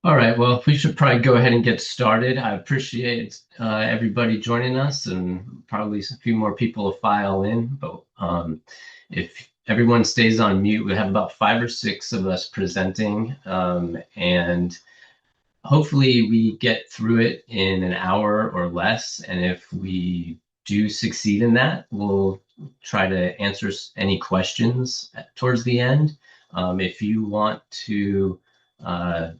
All right, well, we should probably go ahead and get started. I appreciate everybody joining us, and probably a few more people will file in. But if everyone stays on mute, we have about five or six of us presenting, and hopefully we get through it in an hour or less. And if we do succeed in that, we'll try to answer any questions towards the end. If you want to uh,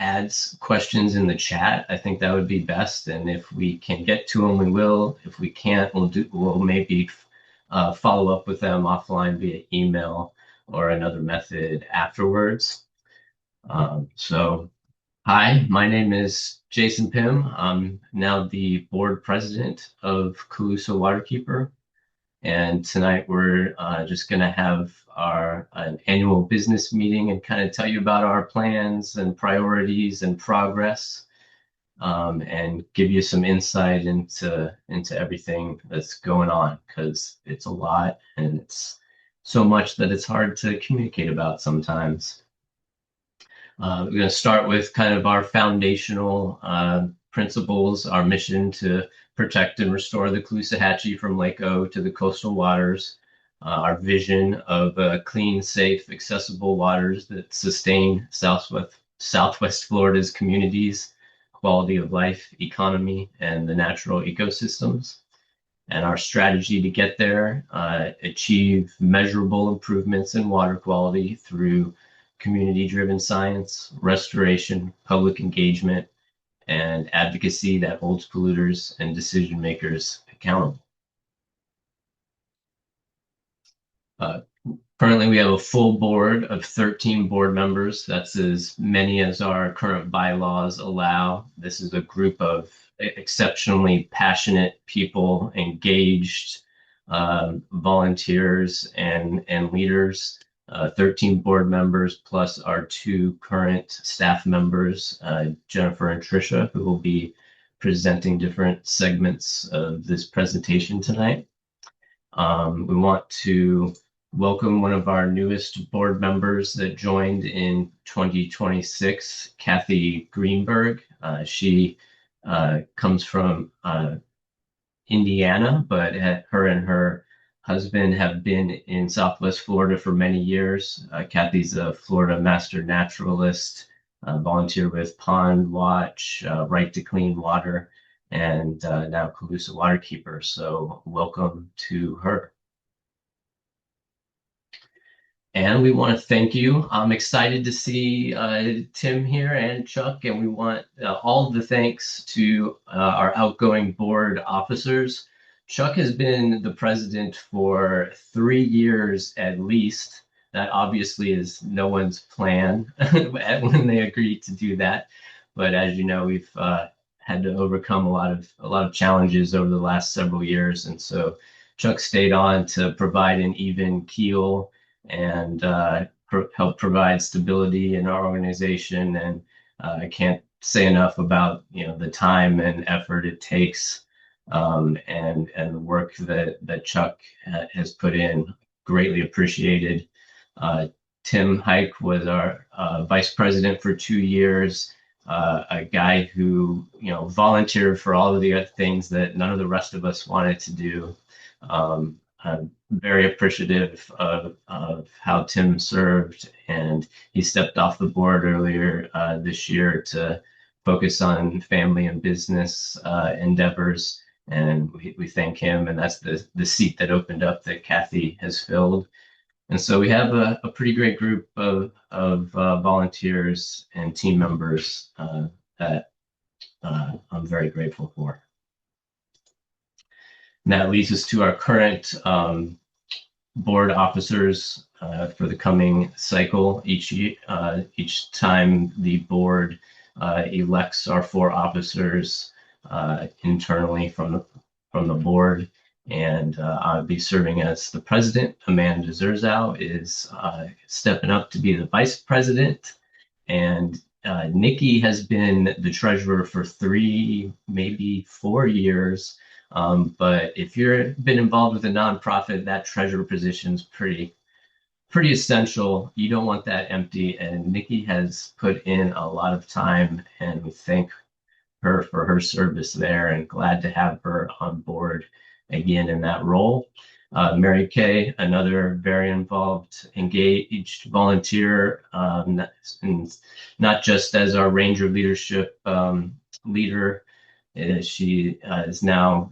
adds questions in the chat, I think that would be best. And if we can get to them, we will. If we can't, we'll maybe follow up with them offline via email or another method afterwards. So, hi, my name is Jason Pym. I'm now the board president of Calusa Waterkeeper. And tonight we're just going to have our an annual business meeting and kind of tell you about our plans and priorities and progress, and give you some insight into everything that's going on because it's a lot and it's so much that it's hard to communicate about sometimes. We're going to start with kind of our foundational principles, our mission to protect and restore the Caloosahatchee from Lake O to the coastal waters, our vision of clean, safe, accessible waters that sustain Southwest Florida's communities, quality of life, economy, and the natural ecosystems. And our strategy to get there, achieve measurable improvements in water quality through community-driven science, restoration, public engagement, and advocacy that holds polluters and decision makers accountable. Uh, Currently, we have a full board of 13 board members. That's as many as our current bylaws allow. This is a group of exceptionally passionate people, engaged volunteers and leaders. 13 board members plus our two current staff members, Jennifer and Tricia, who will be presenting different segments of this presentation tonight. We want to welcome one of our newest board members that joined in 2026, Kathy Greenberg. She comes from Indiana, but her and her husband have been in Southwest Florida for many years. Kathy's a Florida master naturalist, volunteer with Pond Watch, Right to Clean Water, and now Calusa Waterkeeper. So welcome to her. And we want to thank you. I'm excited to see Tim here and Chuck, and we want all the thanks to our outgoing board officers. Chuck has been the president for 3 years at least. That obviously is no one's plan when they agreed to do that. But as you know, we've had to overcome a lot of challenges over the last several years, and so Chuck stayed on to provide an even keel and help provide stability in our organization. And I can't say enough about the time and effort it takes, and the work that Chuck has put in. Greatly appreciated. Tim Hike was our vice president for 2 years. A guy who volunteered for all of the other things that none of the rest of us wanted to do. I'm very appreciative of how Tim served, and he stepped off the board earlier this year to focus on family and business endeavors. And we thank him, and that's the seat that opened up that Kathy has filled. And so we have a pretty great group of volunteers and team members that I'm very grateful for. And that leads us to our current board officers for the coming cycle. Each time the board elects our four officers internally from the board, and I'll be serving as the president. Amanda Zerzow is stepping up to be the vice president, and Nikki has been the treasurer for 3, maybe 4 years. But if you've been involved with a nonprofit, that treasurer position is pretty pretty essential. You don't want that empty. And Nikki has put in a lot of time, and we thank her for her service there, and glad to have her on board again in that role. Mary Kay, another very involved, engaged volunteer, and not just as our Ranger leadership leader. She is now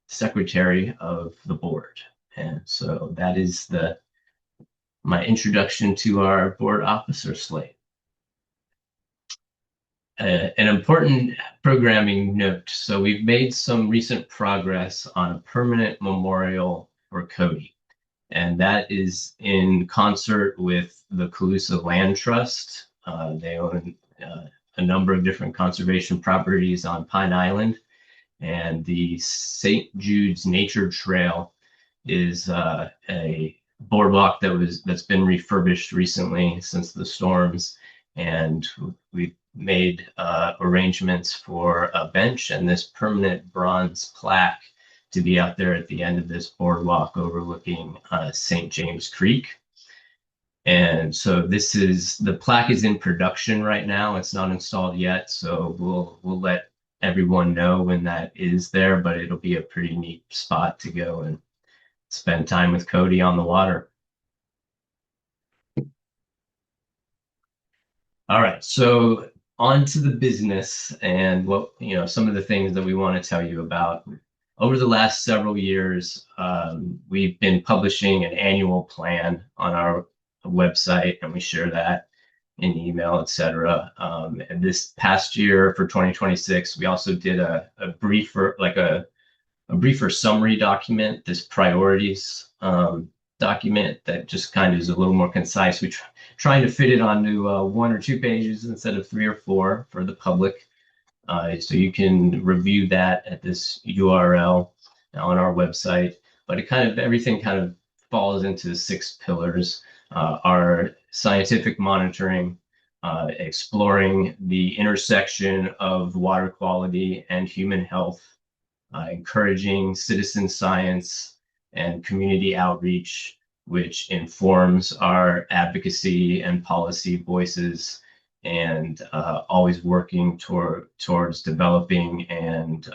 secretary of the board. And so that is my introduction to our board officer slate. An important programming note. So we've made some recent progress on a permanent memorial for Cody. And that is in concert with the Calusa Land Trust. They own a number of different conservation properties on Pine Island. And the St. Jude's Nature Trail is a boardwalk that's been refurbished recently since the storms, and we've made arrangements for a bench and this permanent bronze plaque to be out there at the end of this boardwalk overlooking St. James Creek. And so the plaque is in production right now. It's not installed yet, so we'll let everyone know when that is there, but it'll be a pretty neat spot to go and spend time with Cody on the water. All right, so on to the business and some of the things that we want to tell you about. Over the last several years, we've been publishing an annual plan on our website, and we share that in email, etc. And this past year for 2026, we also did a briefer summary document, this priorities document that just kind of is a little more concise. We trying to fit it onto 1 or 2 pages instead of 3 or 4 for the public. So you can review that at this URL on our website. But everything kind of falls into 6 pillars. Our scientific monitoring, exploring the intersection of water quality and human health, encouraging citizen science and community outreach, which informs our advocacy and policy voices, and always working towards developing and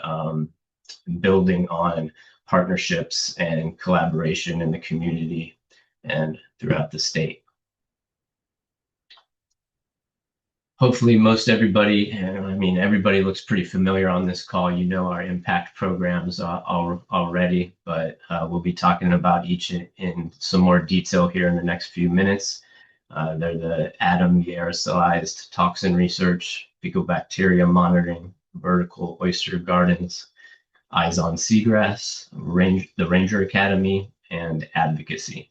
building on partnerships and collaboration in the community and throughout the state. Hopefully everybody looks pretty familiar on this call. You know our impact programs already, but we'll be talking about each in some more detail here in the next few minutes. They're the ADAM, the aerosolized toxin research, fecal bacteria monitoring, vertical oyster gardens, Eyes on Seagrass, the Ranger Academy, and advocacy.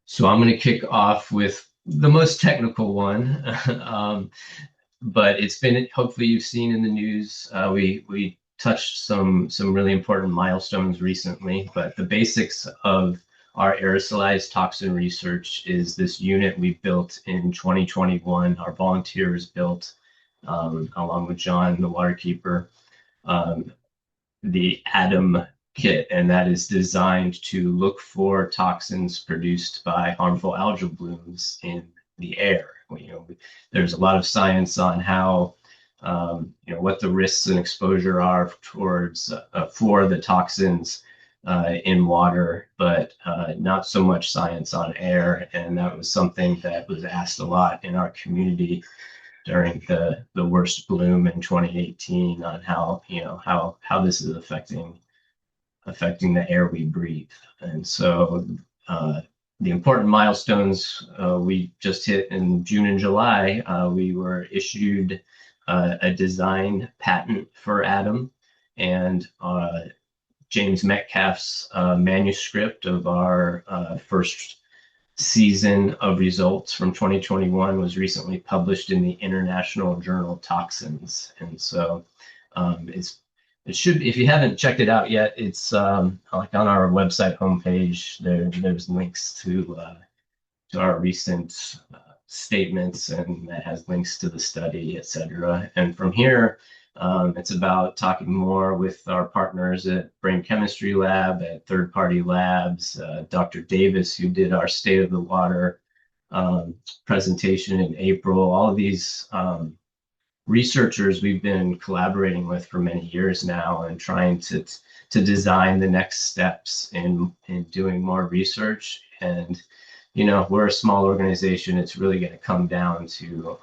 So I'm going to kick off with the most technical one, but hopefully you've seen in the news, we touched some really important milestones recently, but the basics of our aerosolized toxin research is this unit we built in 2021. Our volunteers built, along with John, the Waterkeeper, the ADAM kit, and that is designed to look for toxins produced by harmful algal blooms in the air. There's a lot of science on how, what the risks and exposure are towards for the toxins in water, but not so much science on air. And that was something that was asked a lot in our community during the worst bloom in 2018 on how this is affecting the air we breathe. And so the important milestones we just hit in June and July, we were issued a design patent for ADAM, and James Metcalf's manuscript of our first season of results from 2021 was recently published in the International Journal Toxins. And so it should, if you haven't checked it out yet, it's like on our website homepage. There's links to our recent statements, and that has links to the study, etc. And from here, It's about talking more with our partners at Brain Chemistry Lab, at third-party labs, Dr. Davis, who did our State of the Water um, presentation in April. All of these researchers we've been collaborating with for many years now and trying to design the next steps in doing more research. And we're a small organization. It's really going to come down to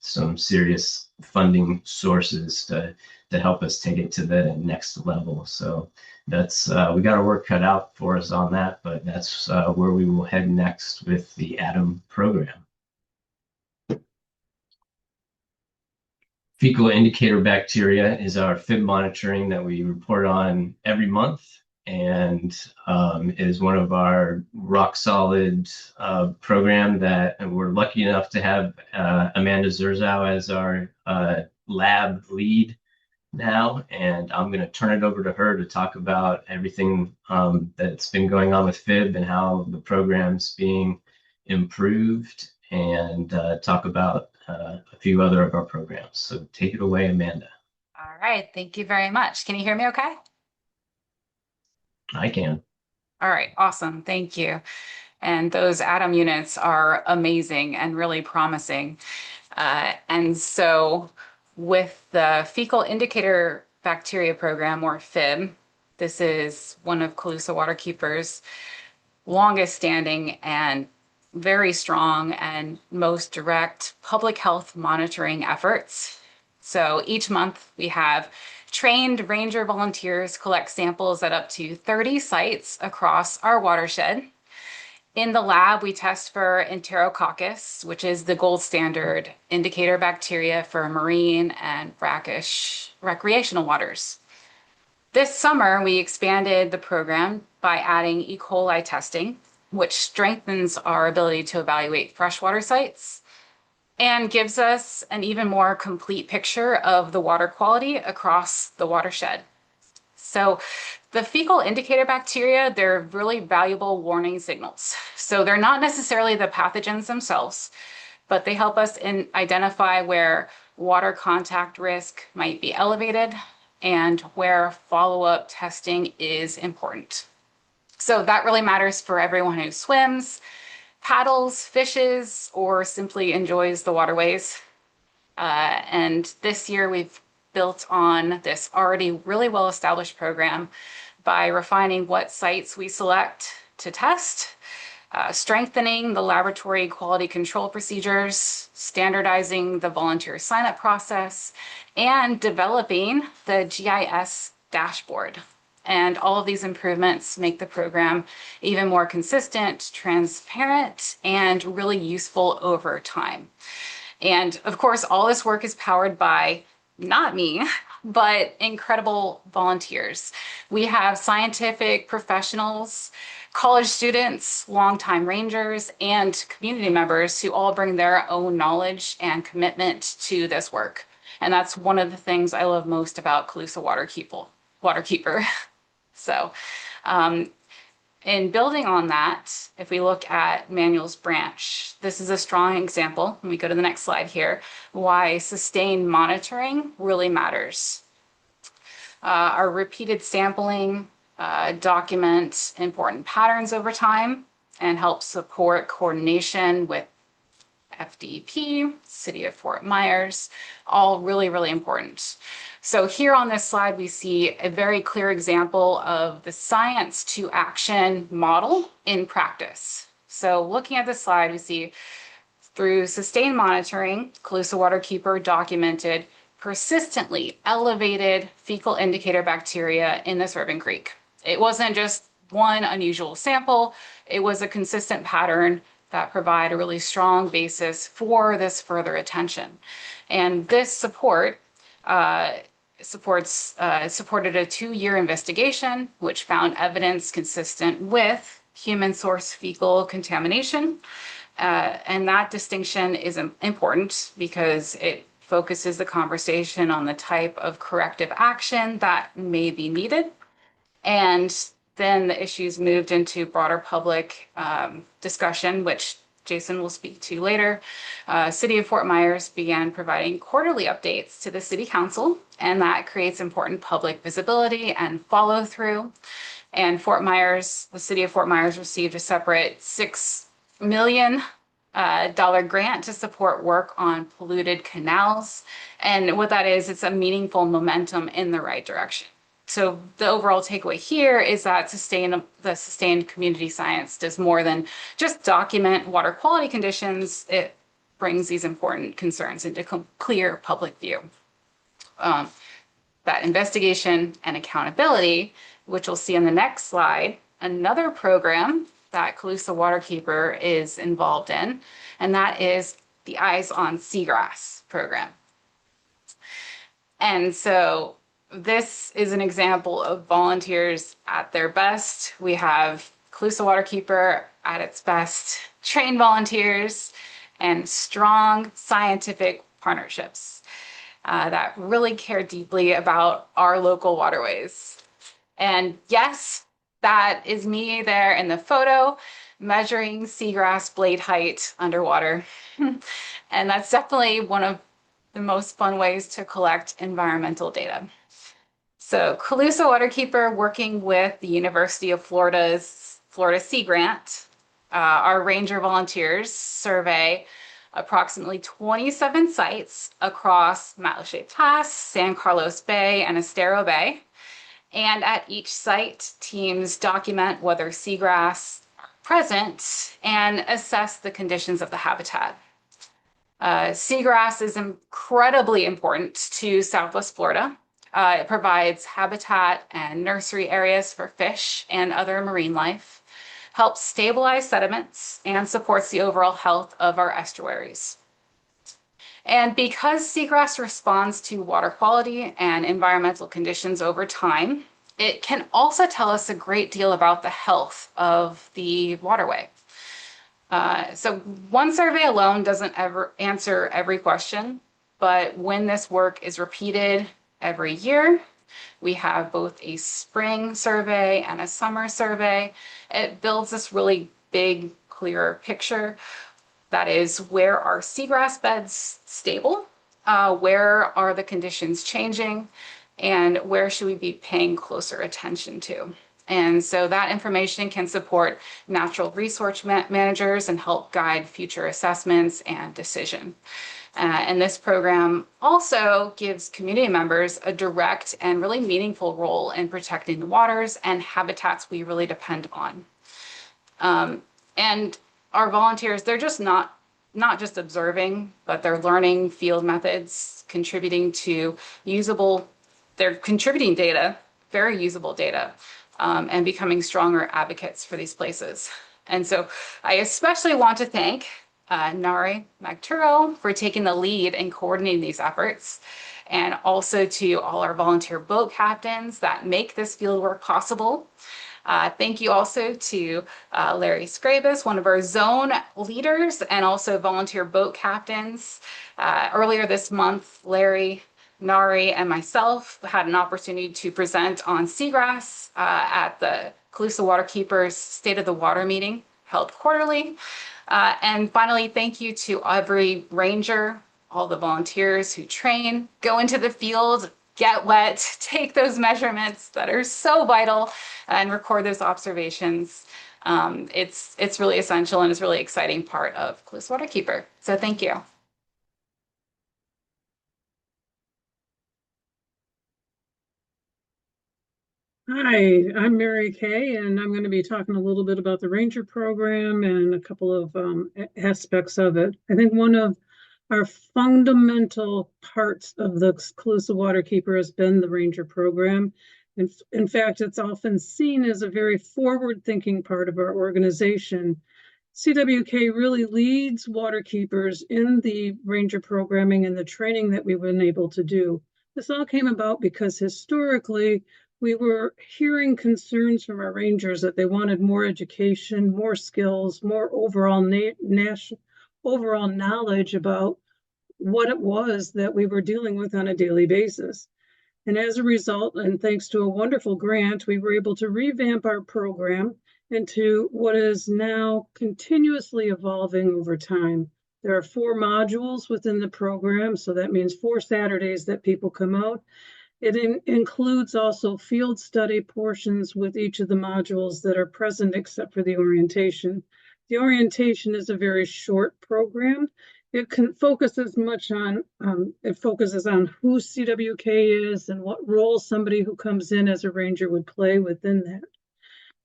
some serious funding sources to help us take it to the next level. So that's we got our work cut out for us on that, but that's where we will head next with the ATOM program. Fecal indicator bacteria is our Fib monitoring that we report on every month, and is one of our rock solid program that we're lucky enough to have Amanda Zerzow as our lab lead now. And I'm going to turn it over to her to talk about everything that's been going on with Fib and how the program's being improved, and talk about a few other of our programs. So take it away, Amanda. All right, thank you very much. Can you hear me okay? I can. All right, awesome. Thank you. And those atom units are amazing and really promising. And so with the fecal indicator bacteria program, or FIB, this is one of Calusa Waterkeeper's longest standing and very strong and most direct public health monitoring efforts. So each month we have trained ranger volunteers collect samples at up to 30 sites across our watershed. In the lab, we test for Enterococcus, which is the gold standard indicator bacteria for marine and brackish recreational waters. This summer, we expanded the program by adding E. coli testing, which strengthens our ability to evaluate freshwater sites and gives us an even more complete picture of the water quality across the watershed. So the fecal indicator bacteria, they're really valuable warning signals. So they're not necessarily the pathogens themselves, but they help us identify where water contact risk might be elevated and where follow-up testing is important. So that really matters for everyone who swims, paddles, fishes, or simply enjoys the waterways. And this year we've built on this already really well-established program by refining what sites we select to test, strengthening the laboratory quality control procedures, standardizing the volunteer sign-up process, and developing the GIS dashboard. And all of these improvements make the program even more consistent, transparent, and really useful over time. And of course, all this work is powered by not me, but incredible volunteers. We have scientific professionals, college students, longtime rangers, and community members who all bring their own knowledge and commitment to this work. And that's one of the things I love most about Calusa Waterkeeper. So in building on that, if we look at Manuel's branch, this is a strong example, when we go to the next slide here, why sustained monitoring really matters. Our repeated sampling document important patterns over time and help support coordination with FDP, City of Fort Myers, all really, really important. So here on this slide, we see a very clear example of the science to action model in practice. So looking at this slide, we see through sustained monitoring, Calusa Waterkeeper documented persistently elevated fecal indicator bacteria in this urban creek. It wasn't just one unusual sample, it was a consistent pattern that provide a really strong basis for this further attention. And this supported a 2-year investigation, which found evidence consistent with human source fecal contamination. And that distinction is important because it focuses the conversation on the type of corrective action that may be needed. And then the issues moved into broader public discussion, which Jason will speak to later, City of Fort Myers began providing quarterly updates to the City Council, and that creates important public visibility and follow through. And the City of Fort Myers received a separate $6 million dollar grant to support work on polluted canals. And what that is, it's a meaningful momentum in the right direction. So the overall takeaway here is that the sustained community science does more than just document water quality conditions. It brings these important concerns into clear public view. That investigation and accountability, which we'll see on the next slide, another program that Calusa Waterkeeper is involved in, and that is the Eyes on Seagrass program. And so this is an example of volunteers at their best. We have Calusa Waterkeeper at its best, trained volunteers, and strong scientific partnerships that really care deeply about our local waterways. And yes, that is me there in the photo measuring seagrass blade height underwater. And that's definitely one of the most fun ways to collect environmental data. So Calusa Waterkeeper, working with the University of Florida's Florida Sea Grant, our ranger volunteers survey approximately 27 sites across Matlacha Pass, San Carlos Bay, and Estero Bay. And at each site, teams document whether seagrass are present and assess the conditions of the habitat. Seagrass is incredibly important to Southwest Florida. It provides habitat and nursery areas for fish and other marine life, helps stabilize sediments, and supports the overall health of our estuaries. And because seagrass responds to water quality and environmental conditions over time, it can also tell us a great deal about the health of the waterway. So one survey alone doesn't ever answer every question, but when this work is repeated every year, we have both a spring survey and a summer survey. It builds this really big, clearer picture. That is, where are seagrass beds stable? Where are the conditions changing? And where should we be paying closer attention to? And so that information can support natural resource managers and help guide future assessments and decision. And this program also gives community members a direct and really meaningful role in protecting the waters and habitats we really depend on. And our volunteers, they're just not just observing, but they're learning field methods, they're contributing data, very usable data, and becoming stronger advocates for these places. And so I especially want to thank Nari Magturo for taking the lead in coordinating these efforts, and also to all our volunteer boat captains that make this fieldwork possible. Thank you also to Larry Scrabus, one of our zone leaders and also volunteer boat captains. Earlier this month, Larry, Nari, and myself had an opportunity to present on seagrass at the Calusa Waterkeeper's State of the Water meeting held quarterly. And finally, thank you to every ranger, all the volunteers who train, go into the field, get wet, take those measurements that are so vital, and record those observations. It's really essential and it's a really exciting part of Calusa Waterkeeper. So thank you. Hi, I'm Mary Kay, and I'm going to be talking a little bit about the Ranger program and a couple of aspects of it. I think one of our fundamental parts of the Calusa Waterkeeper has been the Ranger program. In fact, it's often seen as a very forward-thinking part of our organization. CWK really leads waterkeepers in the Ranger programming and the training that we've been able to do. This all came about because historically, we were hearing concerns from our rangers that they wanted more education, more skills, more overall knowledge about what it was that we were dealing with on a daily basis. And as a result, and thanks to a wonderful grant, we were able to revamp our program into what is now continuously evolving over time. There are 4 modules within the program, so that means 4 Saturdays that people come out. It includes also field study portions with each of the modules that are present except for the orientation. The orientation is a very short program. It focuses on who CWK is and what role somebody who comes in as a ranger would play within that.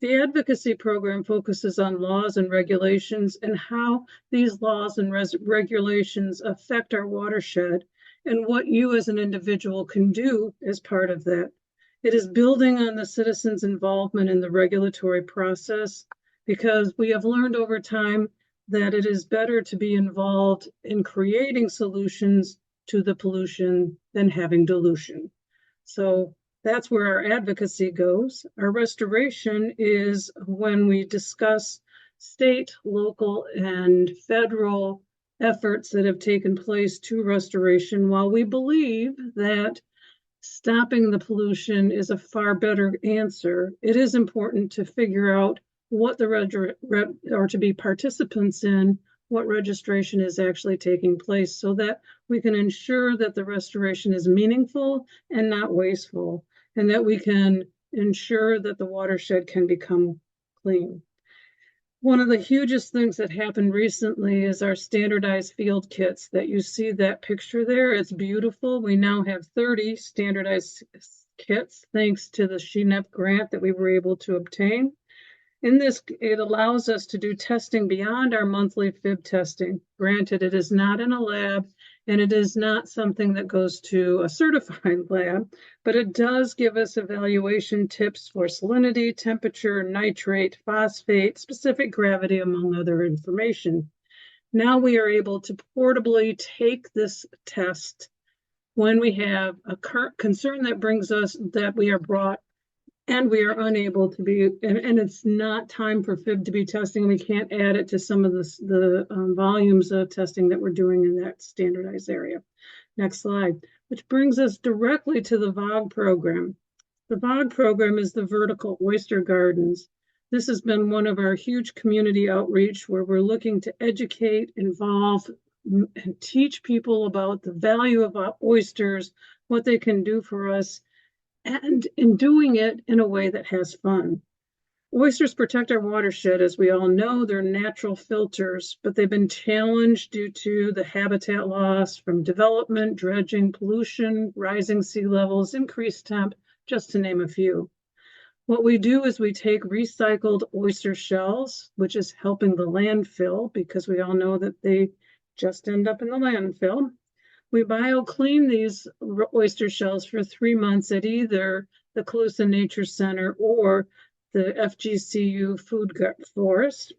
The advocacy program focuses on laws and regulations and how these laws and regulations affect our watershed and what you as an individual can do as part of that. It is building on the citizens' involvement in the regulatory process because we have learned over time that it is better to be involved in creating solutions to the pollution than having dilution. So that's where our advocacy goes. Our restoration is when we discuss state, local, and federal efforts that have taken place to restoration. While we believe that stopping the pollution is a far better answer, it is important to figure out what or to be participants in what registration is actually taking place so that we can ensure that the restoration is meaningful and not wasteful, and that we can ensure that the watershed can become clean. One of the hugest things that happened recently is our standardized field kits that you see that picture there. It's beautiful. We now have 30 standardized kits thanks to the SHENEP grant that we were able to obtain. In this, it allows us to do testing beyond our monthly FIB testing. Granted, it is not in a lab and it is not something that goes to a certified lab, but it does give us evaluation tips for salinity, temperature, nitrate, phosphate, specific gravity, among other information. Now we are able to portably take this test when we have a concern that brings us that we are brought and we are unable to be, and it's not time for FIB to be testing. We can't add it to some of the volumes of testing that we're doing in that standardized area. Next slide, which brings us directly to the VOG program. The VOG program is the Vertical Oyster Gardens. This has been one of our huge community outreach where we're looking to educate, involve, and teach people about the value of oysters, what they can do for us, and in doing it in a way that has fun. Oysters protect our watershed. As we all know, they're natural filters, but they've been challenged due to the habitat loss from development, dredging, pollution, rising sea levels, increased temp, just to name a few. What we do is we take recycled oyster shells, which is helping the landfill because we all know that they just end up in the landfill. We bio-clean these oyster shells for 3 months at either the Calusa Nature Center or the FGCU Food Forest.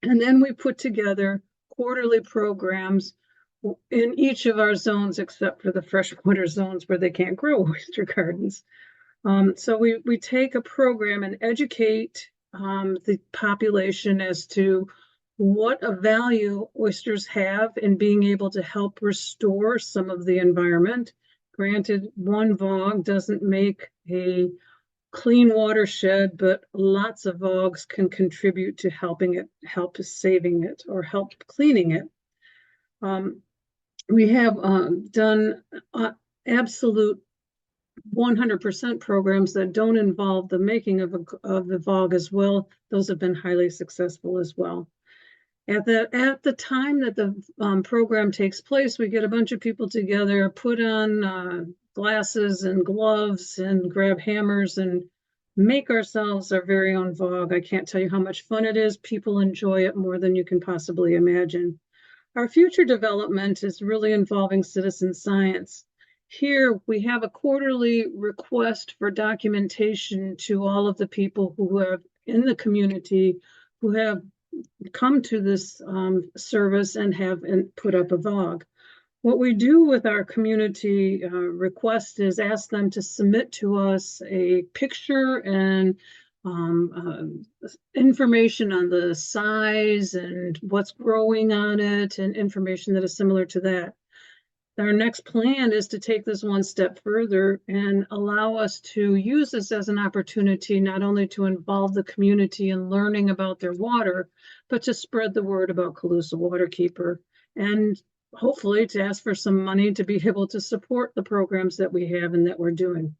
And then we put together quarterly programs in each of our zones, except for the freshwater zones where they can't grow oyster gardens. So we take a program and educate the population as to what a value oysters have in being able to help restore some of the environment. Granted, one VOG doesn't make a clean watershed, but lots of VOGs can contribute to helping it, help saving it, or help cleaning it. We have done absolute 100% programs that don't involve the making of the VOG as well. Those have been highly successful as well. At the time that the program takes place, we get a bunch of people together, put on glasses and gloves and grab hammers and make ourselves our very own VOG. I can't tell you how much fun it is. People enjoy it more than you can possibly imagine. Our future development is really involving citizen science. Here we have a quarterly request for documentation to all of the people who have in the community who have come to this service and have put up a VOG. What we do with our community request is ask them to submit to us a picture and information on the size and what's growing on it and information that is similar to that. our next plan is to take this one step further and allow us to use this as an opportunity not only to involve the community in learning about their water, but to spread the word about Calusa Waterkeeper and hopefully to ask for some money to be able to support the programs that we have and that we're doing.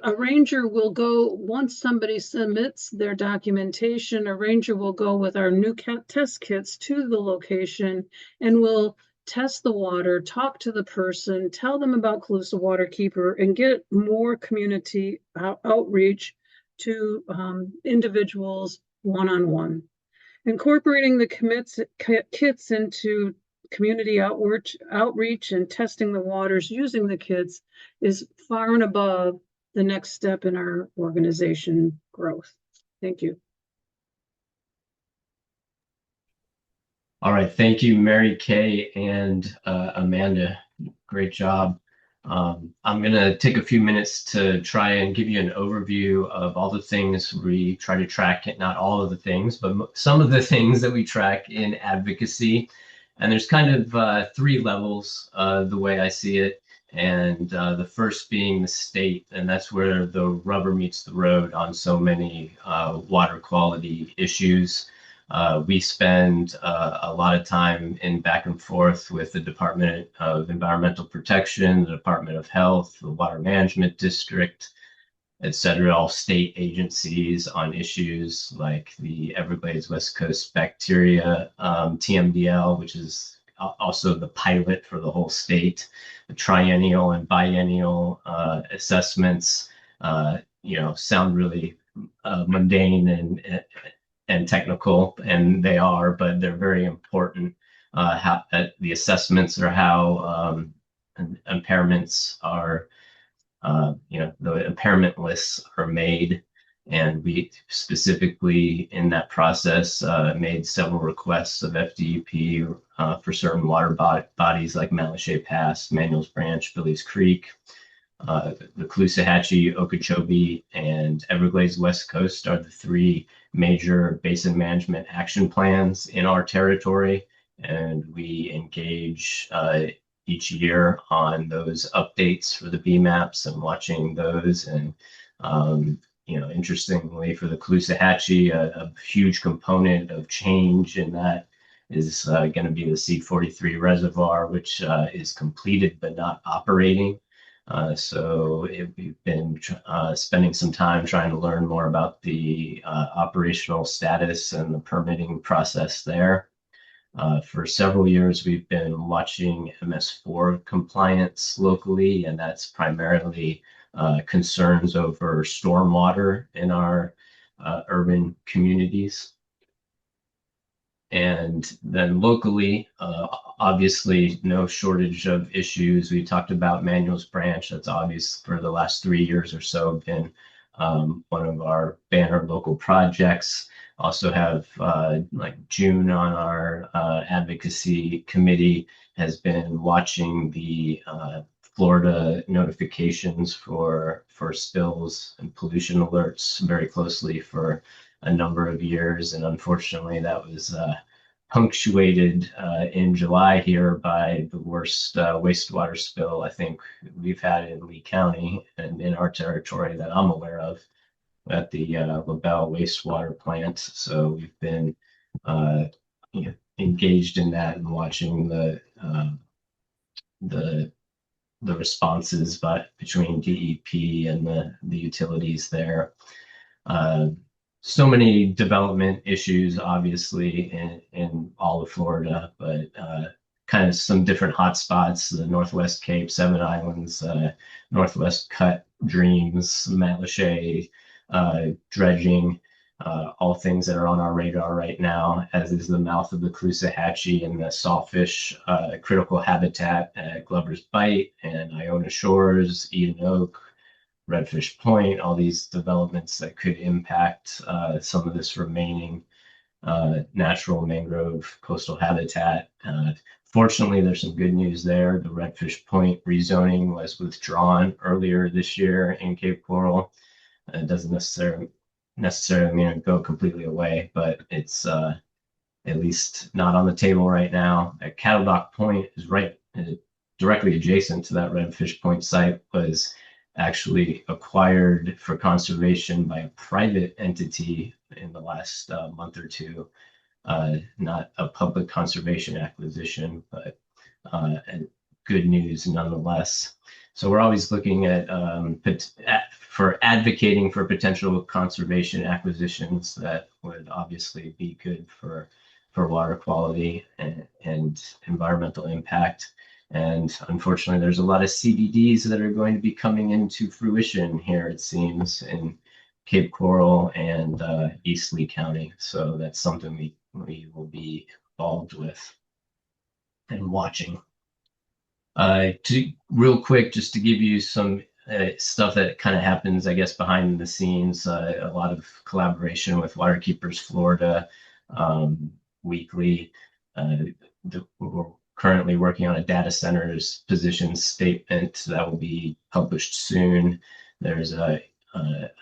A ranger will go, once somebody submits their documentation, a ranger will go with our new test kits to the location and will test the water, talk to the person, tell them about Calusa Waterkeeper, and get more community outreach to individuals one-on-one. Incorporating the kits into community outreach and testing the waters using the kits is far and above the next step in our organization growth. Thank you. All right, thank you, Mary Kay and Amanda. Great job. I'm going to take a few minutes to try and give you an overview of all the things we try to track, not all of the things, but some of the things that we track in advocacy. And there's kind of three levels, the way I see it. And the first being the state, and that's where the rubber meets the road on so many water quality issues. We spend a lot of time in back and forth with the Department of Environmental Protection, the Department of Health, the Water Management District, et cetera, all state agencies on issues like the Everglades West Coast bacteria, TMDL, which is also the pilot for the whole state, the triennial and biennial assessments, sound really mundane and technical, and they are, but they're very important. The assessments are how impairments are, the impairment lists are made. And we specifically in that process made several requests of FDEP for certain water bodies like Malachey Pass, Manuel's Branch, Billy's Creek, the Caloosahatchee, Okeechobee, and Everglades West Coast are the three major basin management action plans in our territory. And we engage each year on those updates for the BMAPs and watching those. And interestingly, for the Caloosahatchee, a huge component of change in that is going to be the C43 reservoir, which is completed but not operating. We've been spending some time trying to learn more about the operational status and the permitting process there. For several years, we've been watching MS4 compliance locally, and that's primarily concerns over stormwater in our urban communities. And then locally, obviously, no shortage of issues. We talked about Manuel's Branch. That's obvious for the last 3 years or so been one of our banner local projects. Also have like June on our advocacy committee has been watching the Florida notifications for spills and pollution alerts very closely for a number of years. And unfortunately, that was punctuated in July here by the worst wastewater spill I think we've had in Lee County and in our territory that I'm aware of at the LaBelle wastewater plant. So we've been engaged in that and watching the responses between DEP and the utilities there. So many development issues, obviously, in all of Florida, but kind of some different hotspots: the Northwest Cape, Seven Islands, Northwest Cut, Dreams, Malachey, dredging, all things that are on our radar right now, as is the mouth of the Caloosahatchee and the sawfish critical habitat at Glover's Bight and Iona Shores, Eden Oak, Redfish Point, all these developments that could impact some of this remaining natural mangrove coastal habitat. Fortunately, there's some good news there. The Redfish Point rezoning was withdrawn earlier this year in Cape Coral. It doesn't necessarily mean it go completely away, but it's at least not on the table right now. At Cattle Dock Point is right directly adjacent to that Redfish Point site was actually acquired for conservation by a private entity in the last month or two. Not a public conservation acquisition, but good news nonetheless. So we're always looking at for advocating for potential conservation acquisitions that would obviously be good for water quality and environmental impact. And unfortunately, there's a lot of CDDs that are going to be coming into fruition here, it seems, in Cape Coral and East Lee County. So that's something we will be involved with and watching. Real quick, just to give you some stuff that kind of happens, I guess, behind the scenes, a lot of collaboration with Waterkeepers Florida weekly. We're currently working on a data centers position statement that will be published soon. There's a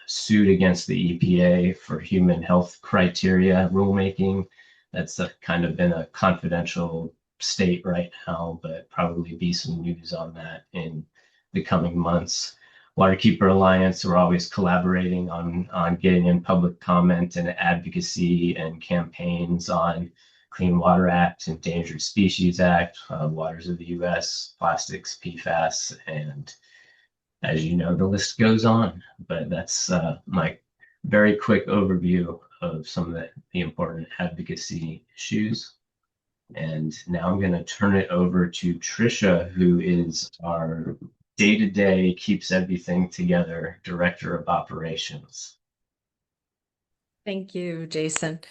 suit against the EPA for human health criteria rulemaking. That's kind of been a confidential state right now, but probably be some news on that in the coming months. Waterkeeper Alliance, we're always collaborating on getting in public comment and advocacy and campaigns on Clean Water Act, Endangered Species Act, Waters of the U.S., plastics, PFAS, and as you know, the list goes on. But that's my very quick overview of some of the important advocacy issues. And now I'm going to turn it over to Trisha, who is our day-to-day keeps everything together director of operations. Thank you, Jason.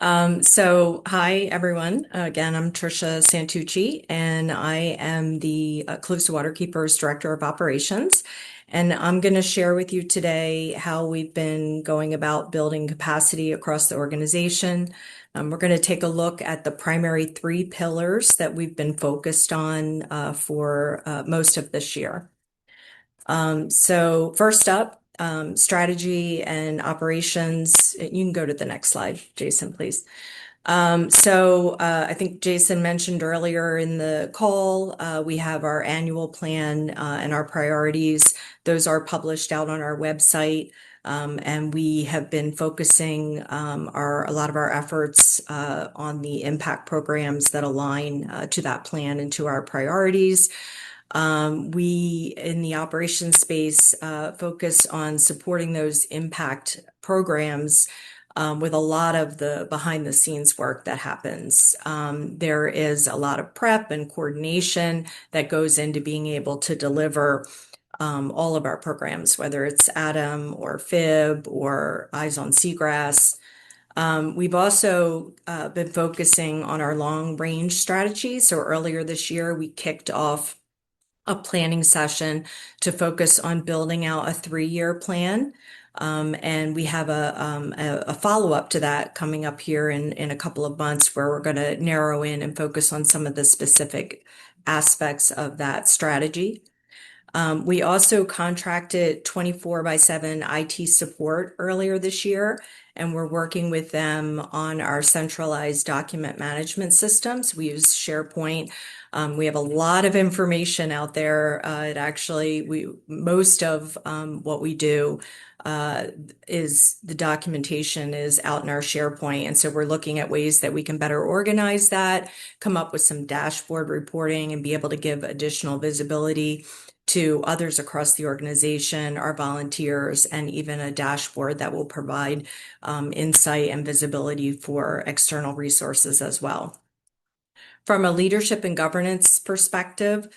Hi, everyone. Again, I'm Trisha Santucci, and I am the Calusa Waterkeeper's Director of Operations. And I'm going to share with you today how we've been going about building capacity across the organization. We're going to take a look at the primary 3 pillars that we've been focused on for most of this year. So first up, strategy and operations. You can go to the next slide, Jason, please. I think Jason mentioned earlier in the call, we have our annual plan and our priorities. Those are published out on our website. And we have been focusing a lot of our efforts on the impact programs that align to that plan and to our priorities. We, in the operations space, focus on supporting those impact programs with a lot of the behind the scenes work that happens. There is a lot of prep and coordination that goes into being able to deliver all of our programs, whether it's ADAM or FIB or Eyes on Seagrass. We've also been focusing on our long range strategy. So earlier this year, we kicked off a planning session to focus on building out a 3-year plan. And we have a follow-up to that coming up here in a couple of months where we're going to narrow in and focus on some of the specific aspects of that strategy. We also contracted 24/7 IT support earlier this year, and we're working with them on our centralized document management systems. We use SharePoint. We have a lot of information out there. Most of what we do is the documentation is out in our SharePoint. And so we're looking at ways that we can better organize that, come up with some dashboard reporting, and be able to give additional visibility to others across the organization, our volunteers, and even a dashboard that will provide insight and visibility for external resources as well. From a leadership and governance perspective,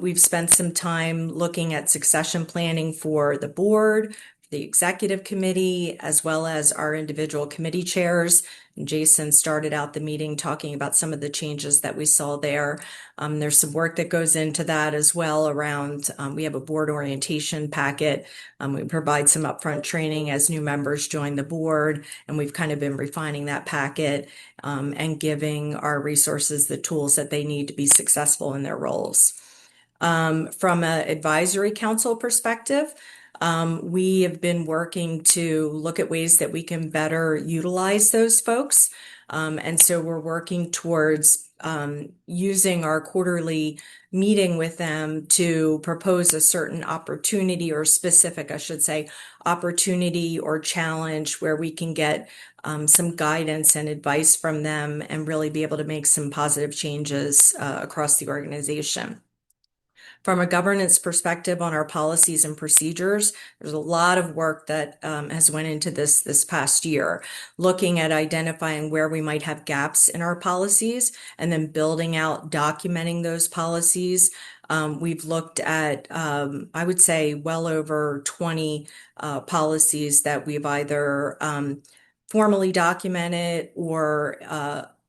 we've spent some time looking at succession planning for the board, the executive committee, as well as our individual committee chairs. And Jason started out the meeting talking about some of the changes that we saw there. There's some work that goes into that as well around, we have a board orientation packet. We provide some upfront training as new members join the board, and we've kind of been refining that packet and giving our resources the tools that they need to be successful in their roles. From an advisory council perspective, we have been working to look at ways that we can better utilize those folks. And so we're working towards using our quarterly meeting with them to propose a certain opportunity, or specific, I should say, opportunity or challenge where we can get some guidance and advice from them and really be able to make some positive changes across the organization. From a governance perspective on our policies and procedures, there's a lot of work that has went into this past year, looking at identifying where we might have gaps in our policies and then building out, documenting those policies. We've looked at, I would say, well over 20 policies that we've either formally documented or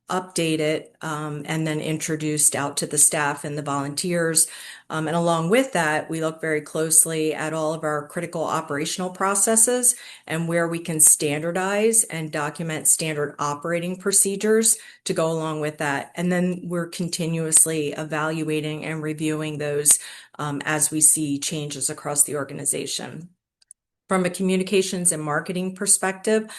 updated and then introduced out to the staff and the volunteers. And along with that, we look very closely at all of our critical operational processes and where we can standardize and document standard operating procedures to go along with that. And then we're continuously evaluating and reviewing those as we see changes across the organization. From a communications and marketing perspective,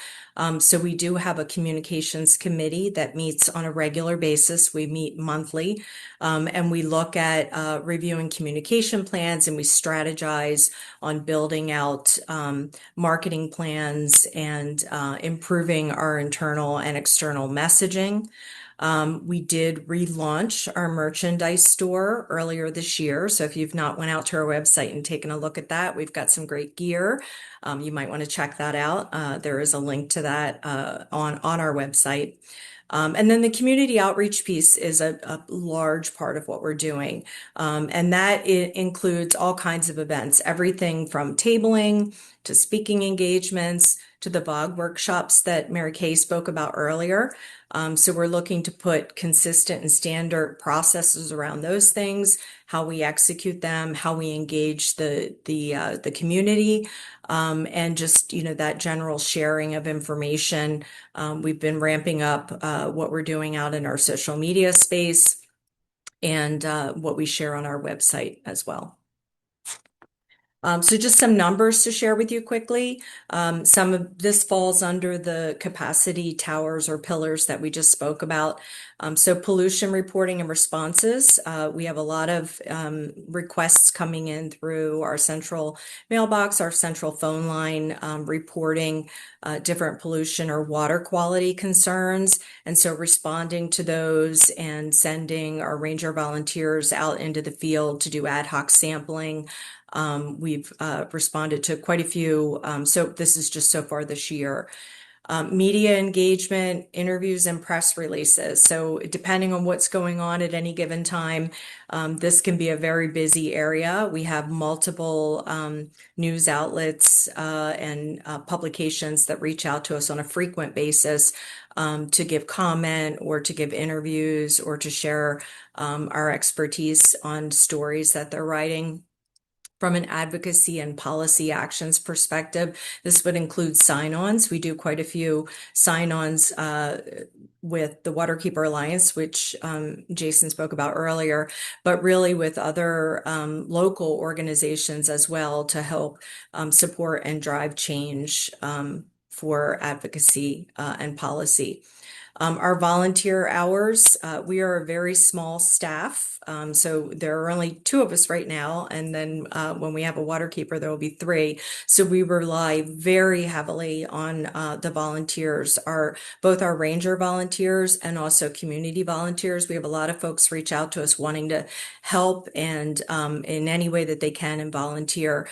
so we do have a communications committee that meets on a regular basis. We meet monthly, and we look at reviewing communication plans, and we strategize on building out marketing plans and improving our internal and external messaging. We did relaunch our merchandise store earlier this year. So if you've not went out to our website and taken a look at that, we've got some great gear. You might want to check that out. There is a link to that on our website. And then the community outreach piece is a large part of what we're doing. And that includes all kinds of events, everything from tabling to speaking engagements to the VOG workshops that Mary Kay spoke about earlier. So we're looking to put consistent and standard processes around those things, how we execute them, how we engage the community, and just, that general sharing of information. We've been ramping up what we're doing out in our social media space and what we share on our website as well. So just some numbers to share with you quickly. Some of this falls under the capacity towers or pillars that we just spoke about. So pollution reporting and responses. We have a lot of requests coming in through our central mailbox, our central phone line, reporting different pollution or water quality concerns. And so responding to those and sending our ranger volunteers out into the field to do ad hoc sampling. We've responded to quite a few. So this is just so far this year. Media engagement, interviews, and press releases. So depending on what's going on at any given time, this can be a very busy area. We have multiple news outlets and publications that reach out to us on a frequent basis to give comment or to give interviews or to share our expertise on stories that they're writing. From an advocacy and policy actions perspective, this would include sign-ons. We do quite a few sign-ons with the Waterkeeper Alliance, which Jason spoke about earlier, but really with other local organizations as well to help support and drive change for advocacy and policy. Our volunteer hours, we are a very small staff. So there are only 2 of us right now. And then when we have a waterkeeper, there will be 3. So we rely very heavily on the volunteers, both our ranger volunteers and also community volunteers. We have a lot of folks reach out to us wanting to help and in any way that they can and volunteer.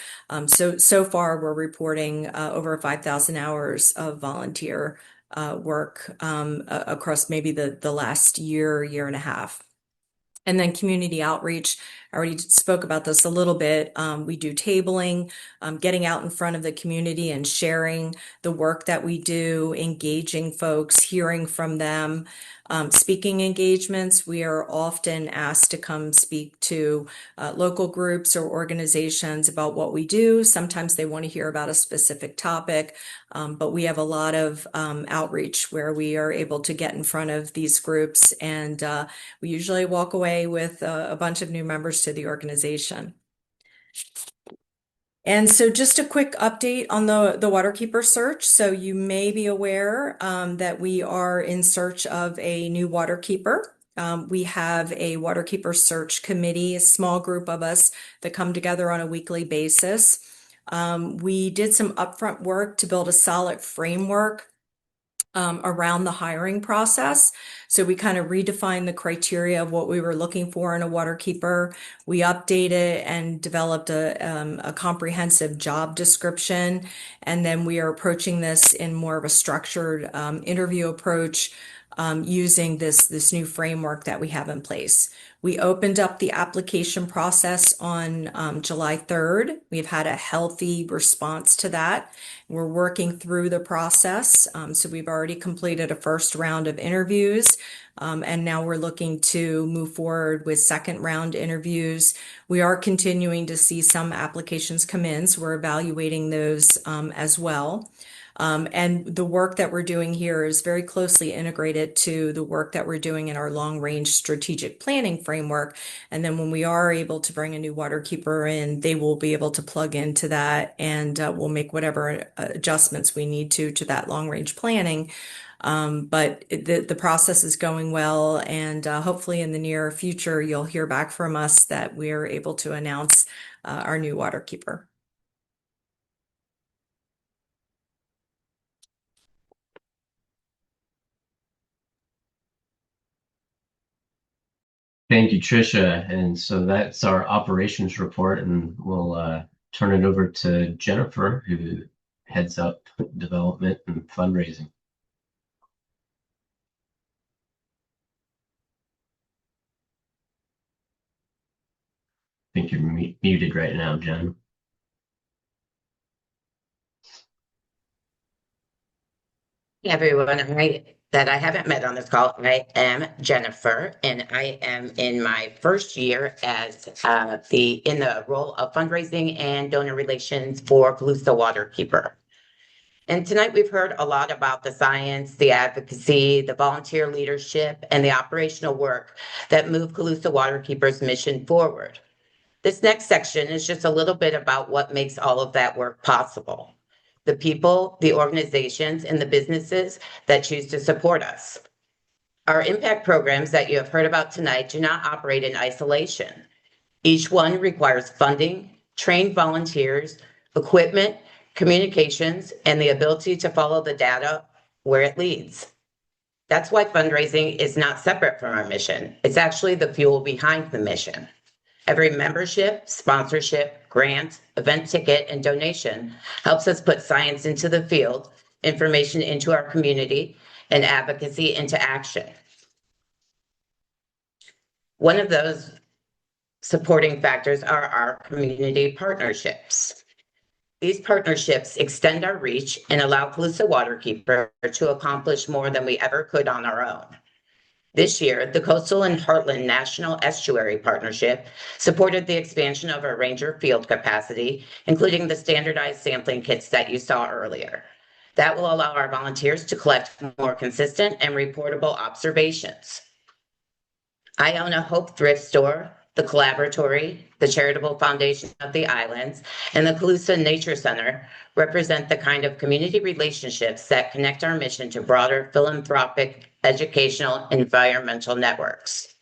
So far, we're reporting over 5,000 hours of volunteer work across maybe the last year and a half. And then community outreach, I already spoke about this a little bit. We do tabling, getting out in front of the community and sharing the work that we do, engaging folks, hearing from them. Speaking engagements, we are often asked to come speak to local groups or organizations about what we do. Sometimes they want to hear about a specific topic, but we have a lot of outreach where we are able to get in front of these groups, and we usually walk away with a bunch of new members to the organization. And so just a quick update on the Waterkeeper search. So you may be aware that we are in search of a new Waterkeeper. We have a Waterkeeper search committee, a small group of us that come together on a weekly basis. We did some upfront work to build a solid framework around the hiring process. So we kind of redefined the criteria of what we were looking for in a waterkeeper. We updated and developed a comprehensive job description. And then we are approaching this in more of a structured interview approach using this new framework that we have in place. We opened up the application process on July 3rd. We've had a healthy response to that. We're working through the process. So we've already completed a first round of interviews. And now we're looking to move forward with second round interviews. We are continuing to see some applications come in, so we're evaluating those as well. And the work that we're doing here is very closely integrated to the work that we're doing in our long-range strategic planning framework. And then when we are able to bring a new waterkeeper in, they will be able to plug into that, and we'll make whatever adjustments we need to that long-range planning. But the process is going well, and hopefully in the near future, you'll hear back from us that we're able to announce our new waterkeeper. Thank you, Tricia. And so that's our operations report, and we'll turn it over to Jennifer, who heads up development and fundraising. I think you're muted right now, Jen. Hey everyone, that I haven't met on this call. I am Jennifer, and I am in my first year as in the role of fundraising and donor relations for Calusa Waterkeeper. And tonight we've heard a lot about the science, the advocacy, the volunteer leadership, and the operational work that move Calusa Waterkeeper's mission forward. This next section is just a little bit about what makes all of that work possible. The people, the organizations, and the businesses that choose to support us. Our impact programs that you have heard about tonight do not operate in isolation. Each one requires funding, trained volunteers, equipment, communications, and the ability to follow the data where it leads. That's why fundraising is not separate from our mission. It's actually the fuel behind the mission. Every membership, sponsorship, grant, event ticket, and donation helps us put science into the field, information into our community, and advocacy into action. One of those supporting factors are our community partnerships. These partnerships extend our reach and allow Calusa Waterkeeper to accomplish more than we ever could on our own. This year, the Coastal and Heartland National Estuary Partnership supported the expansion of our ranger field capacity, including the standardized sampling kits that you saw earlier. That will allow our volunteers to collect more consistent and reportable observations. Iona Hope Thrift Store, the Collaboratory, the Charitable Foundation of the Islands, and the Calusa Nature Center represent the kind of community relationships that connect our mission to broader philanthropic, educational, environmental networks.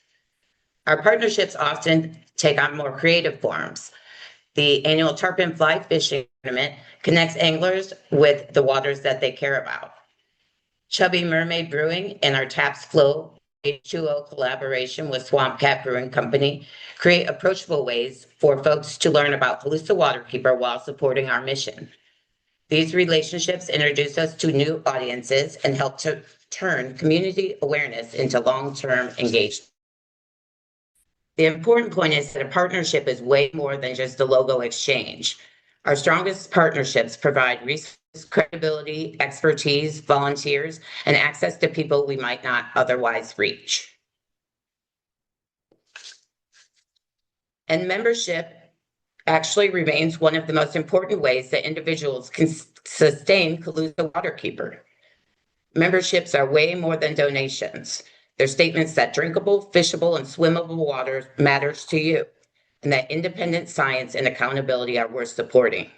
Our partnerships often take on more creative forms. The annual tarpon fly fishing tournament connects anglers with the waters that they care about. Chubby Mermaid Brewing and our Taps Flow H2O collaboration with Swamp Cat Brewing Company create approachable ways for folks to learn about Calusa Waterkeeper while supporting our mission. These relationships introduce us to new audiences and help to turn community awareness into long-term engagement. The important point is that a partnership is way more than just a logo exchange. Our strongest partnerships provide resources, credibility, expertise, volunteers, and access to people we might not otherwise reach. And membership actually remains one of the most important ways that individuals can sustain Calusa Waterkeeper. Memberships are way more than donations. They're statements that drinkable, fishable, and swimmable water matters to you. and that independent science and accountability are worth supporting.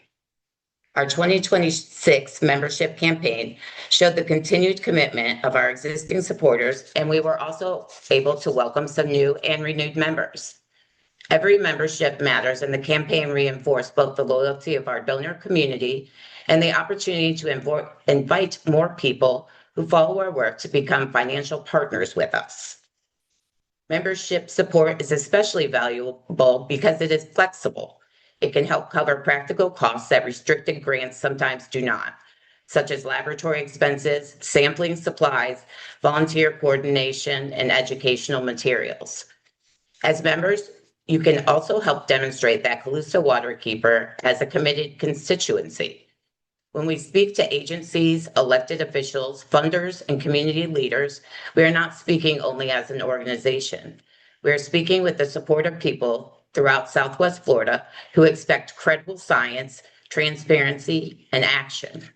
Our 2026 membership campaign showed the continued commitment of our existing supporters, and we were also able to welcome some new and renewed members. Every membership matters, and the campaign reinforced both the loyalty of our donor community and the opportunity to invite more people who follow our work to become financial partners with us. Membership support is especially valuable because it is flexible. It can help cover practical costs that restricted grants sometimes do not, such as laboratory expenses, sampling supplies, volunteer coordination, and educational materials. As members, you can also help demonstrate that Calusa Waterkeeper has a committed constituency. When we speak to agencies, elected officials, funders, and community leaders, we are not speaking only as an organization. We are speaking with the support of people throughout Southwest Florida who expect credible science, transparency, and action.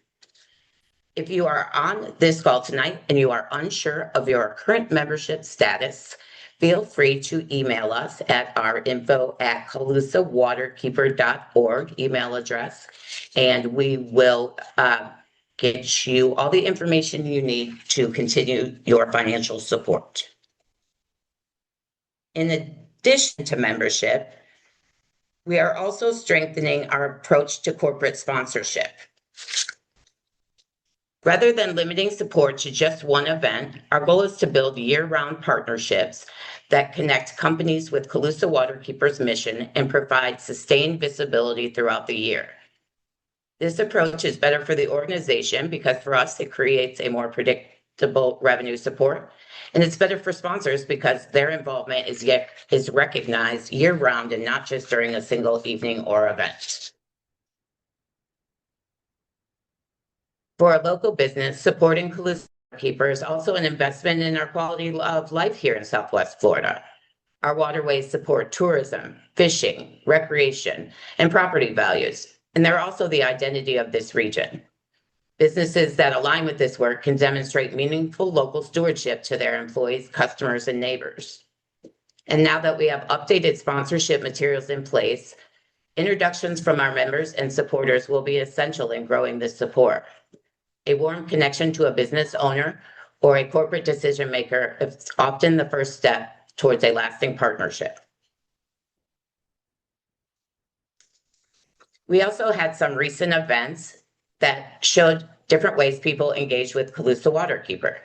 If you are on this call tonight and you are unsure of your current membership status, feel free to email us at our info@calusawaterkeeper.org email address, and we will get you all the information you need to continue your financial support. In addition to membership, we are also strengthening our approach to corporate sponsorship. Rather than limiting support to just one event, our goal is to build year-round partnerships that connect companies with Calusa Waterkeeper's mission and provide sustained visibility throughout the year. This approach is better for the organization because for us, it creates a more predictable revenue support, and it's better for sponsors because their involvement is recognized year-round and not just during a single evening or event. For a local business, supporting Calusa Waterkeeper is also an investment in our quality of life here in Southwest Florida. Our waterways support tourism, fishing, recreation, and property values, and they're also the identity of this region. Businesses that align with this work can demonstrate meaningful local stewardship to their employees, customers, and neighbors. And now that we have updated sponsorship materials in place, introductions from our members and supporters will be essential in growing this support. A warm connection to a business owner or a corporate decision maker is often the first step towards a lasting partnership. We also had some recent events that showed different ways people engage with Calusa Waterkeeper.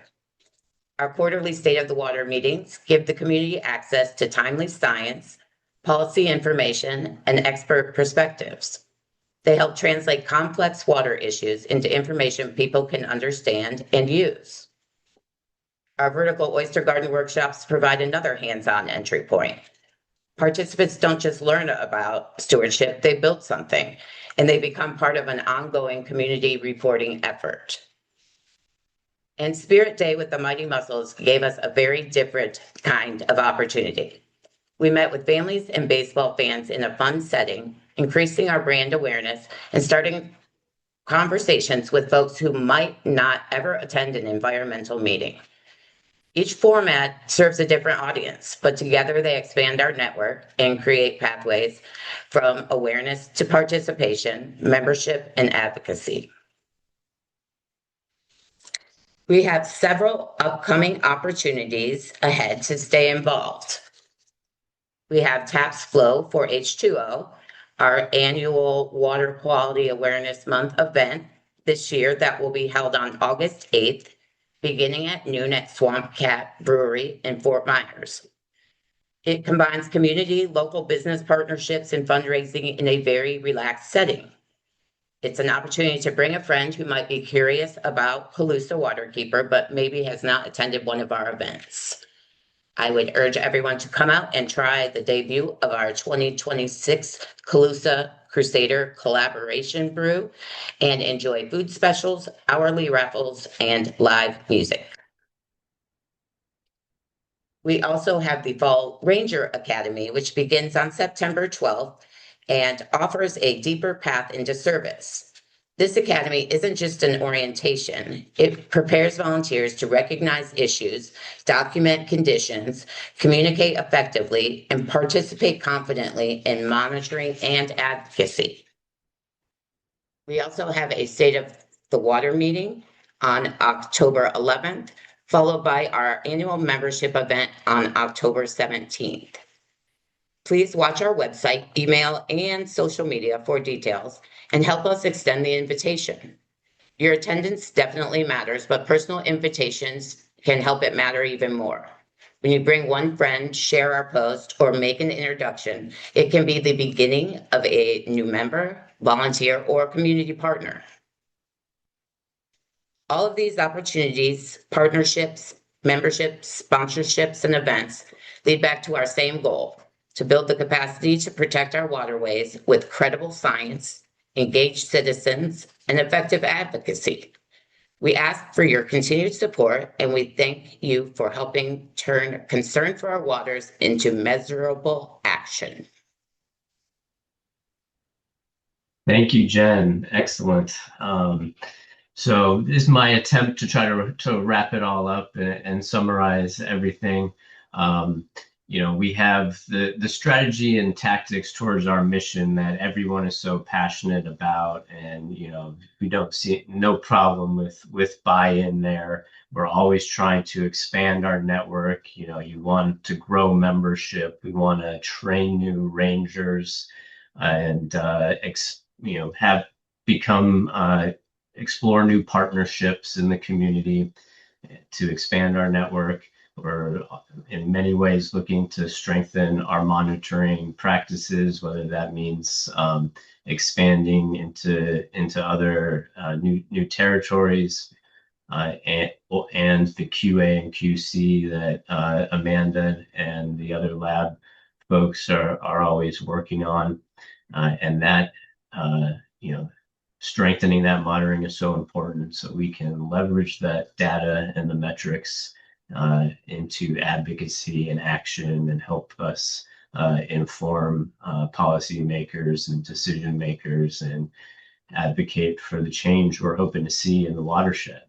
Our quarterly State of the Water meetings give the community access to timely science, policy information, and expert perspectives. They help translate complex water issues into information people can understand and use. Our vertical oyster garden workshops provide another hands-on entry point. Participants don't just learn about stewardship, they build something, and they become part of an ongoing community reporting effort. And Spirit Day with the Mighty Muscles gave us a very different kind of opportunity. We met with families and baseball fans in a fun setting, increasing our brand awareness and starting conversations with folks who might not ever attend an environmental meeting. Each format serves a different audience, but together they expand our network and create pathways from awareness to participation, membership, and advocacy. We have several upcoming opportunities ahead to stay involved. We have Taps Flow for H2O, our annual Water Quality Awareness Month event this year that will be held on August 8th, beginning at noon at Swamp Cat Brewery in Fort Myers. It combines community, local business partnerships, and fundraising in a very relaxed setting. It's an opportunity to bring a friend who might be curious about Calusa Waterkeeper, but maybe has not attended one of our events. I would urge everyone to come out and try the debut of our 2026 Calusa Crusader collaboration brew and enjoy food specials, hourly raffles, and live music. We also have the Fall Ranger Academy, which begins on September 12th and offers a deeper path into service. This academy isn't just an orientation. It prepares volunteers to recognize issues, document conditions, communicate effectively, and participate confidently in monitoring and advocacy. We also have a State of the Water meeting on October 11th, followed by our annual membership event on October 17th. Please watch our website, email, and social media for details and help us extend the invitation. Your attendance definitely matters, but personal invitations can help it matter even more. When you bring one friend, share our post, or make an introduction, it can be the beginning of a new member, volunteer, or community partner. All of these opportunities, partnerships, memberships, sponsorships, and events lead back to our same goal: to build the capacity to protect our waterways with credible science, engaged citizens, and effective advocacy. We ask for your continued support, and we thank you for helping turn concern for our waters into measurable action. Thank you, Jen. Excellent. So this is my attempt to try to wrap it all up and summarize everything. We have the strategy and tactics towards our mission that everyone is so passionate about, and we don't see no problem with buy-in there. We're always trying to expand our network. You want to grow membership. We want to train new rangers and have become explore new partnerships in the community to expand our network. We're in many ways looking to strengthen our monitoring practices, whether that means expanding into other new territories, and the QA and QC that Amanda and the other lab folks are always working on, and that strengthening that monitoring is so important, so we can leverage that data and the metrics into advocacy and action and help us inform policymakers and decision makers and advocate for the change we're hoping to see in the watershed.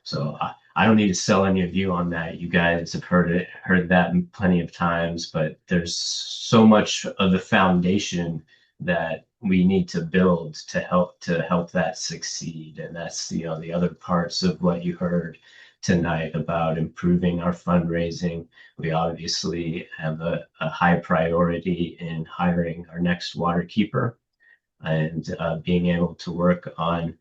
So I don't need to sell any of you on that. You guys have heard that plenty of times, but there's so much of the foundation that we need to build to help that succeed. And that's the other parts of what you heard tonight about improving our fundraising. We obviously have a high priority in hiring our next waterkeeper and being able to work on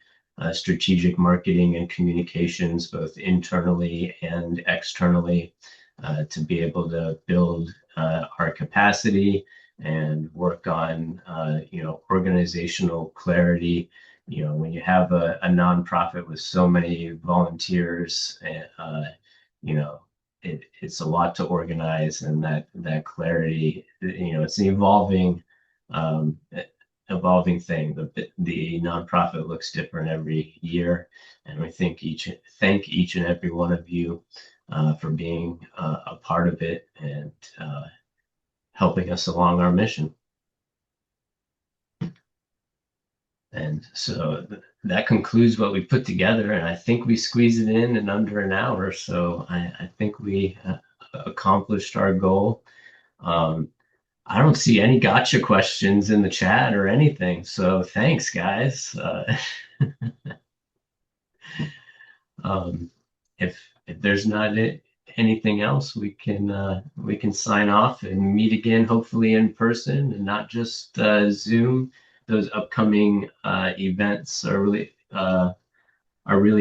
strategic marketing and communications, both internally and externally, to be able to build our capacity and work on organizational clarity. When you have a nonprofit with so many volunteers, it's a lot to organize, and that clarity, it's an evolving thing. The nonprofit looks different every year, and we thank each and every one of you for being a part of it and helping us along our mission. And so that concludes what we put together, and I think we squeezed it in under an hour. So I think we accomplished our goal. I don't see any gotcha questions in the chat or anything. So thanks, guys. If there's not anything else, we can sign off and meet again, hopefully in person and not just Zoom. Those upcoming events are really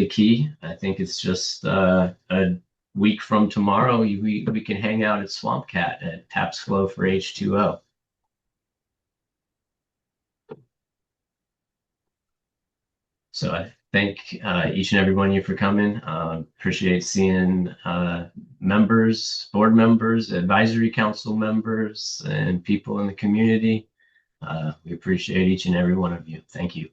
key. I think it's just a week from tomorrow, we can hang out at Swamp Cat at Taps Flow for H2O. So I thank each and every one of you for coming. Appreciate seeing members, board members, advisory council members, and people in the community. We appreciate each and every one of you. Thank you.